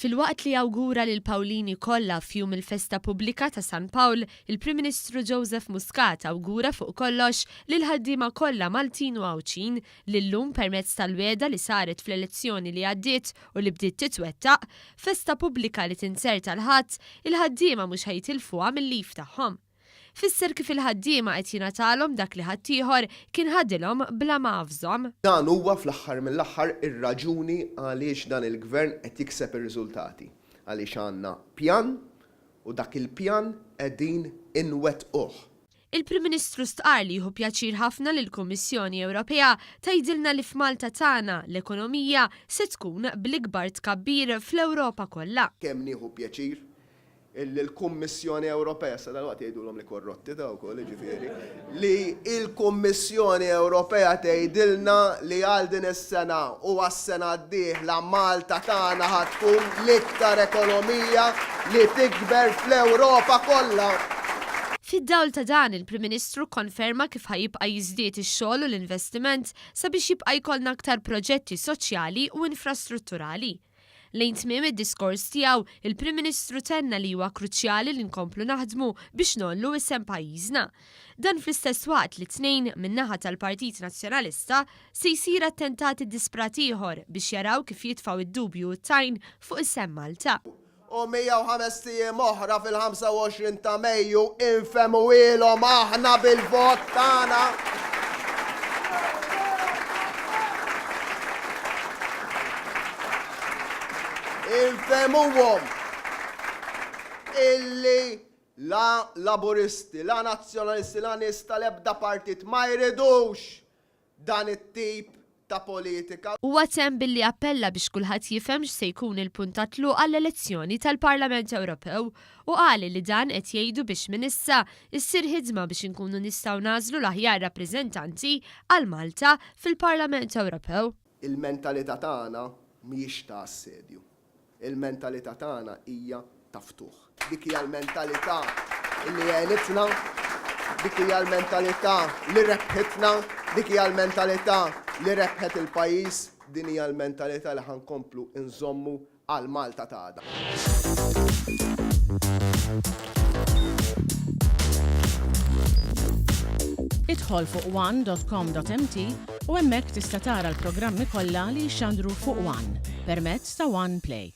Fil-waqt li awgura lil Pawlini kollha f'jum il-festa pubblika ta' San Pawl, il-Prim Ministru Joseph Muscat awgura fuq kollox lill-ħaddiema kollha Maltin u Għawċin li llum permezz tal-weda li saret fl-elezzjoni li għaddiet u li bdiet titwettaq, festa pubblika li tinserta l-ħadd, il-ħaddiema mhux ħajtilfuha mill-lif tagħhom. Fisser kif il-ħaddiema qed jingħatalhom dak li ħaddieħor kien ħaddilhom bla ma għafżhom. Dan huwa fl-aħħar mill-aħħar ir-raġuni għaliex dan il-Gvern qed jikseb ir-riżultati. Għaliex għandna pjan u dak il-pjan qegħdin inwettquh. Il-Prim Ministru stqar li jieħu pjaċir ħafna lill-Kummissjoni Ewropea tgħidilna li f'Malta tagħna l-ekonomija se tkun bl-ikbar tkabbir fl-Ewropa kollha. Kemm nieħu pjaċir il-Kummissjoni Ewropea, sa dalwaqt jgħidulhom li korrotti ta' wkoll ġifieri, li il-Kummissjoni Ewropea tgħidilna li għal din is-sena u għas-sena d-dieħla Malta tagħna ħad tkun l-iktar ekonomija li tikber fl-Ewropa kollha. Fid-dawl ta' dan il-Prim Ministru konferma kif ħajibqa' jiżdied ix-xogħol u l-investiment sabiex jibqa' jkollna aktar proġetti soċjali u infrastrutturali. Lejn tmiem id-diskors tiegħu, il-Prim Ministru tenna li huwa kruċjali li nkomplu naħdmu biex nollu isem pajjiżna. Dan fl-istess waqt li tnejn min-naħa tal-Partit Nazzjonalista se jsir attentati disprat ieħor biex jaraw kif jitfgħu id-dubju u t-tajn fuq isem Malta. U 105 ijiem oħra fil-25 ta' Mejju infemu ilhom aħna bil-vot tagħna. Infemuhom illi la laburisti, la nazzjonalisti, la nies tal-ebda partit ma jridux dan it-tip ta' politika. Huwa temm billi appella biex kulħadd jifhem x'se jkun il-punt ta' tluq għall-elezzjoni tal-Parlament Ewropew u qal li dan qed jgħidu biex minn issa issir ħidma biex inkunu nistgħu nażlu l-aħjar rappreżentanti għal Malta fil-Parlament Ewropew. Il-mentalità tagħna mhijiex ta' assedju. Il-mentalità tagħna hija ta' ftuħ. Dik hija l-mentalità li għenitna, dik hija l-mentalità li rebħitna, dik hija l-mentalità li rebħet il-pajjiż, din hija l-mentalità li ħankomplu nżommu għal Malta tagħna. Idħol fuq one.com.mt u hemmhekk tista' tara l-programmi kollha li jxandru fuq One permezz ta' One Play.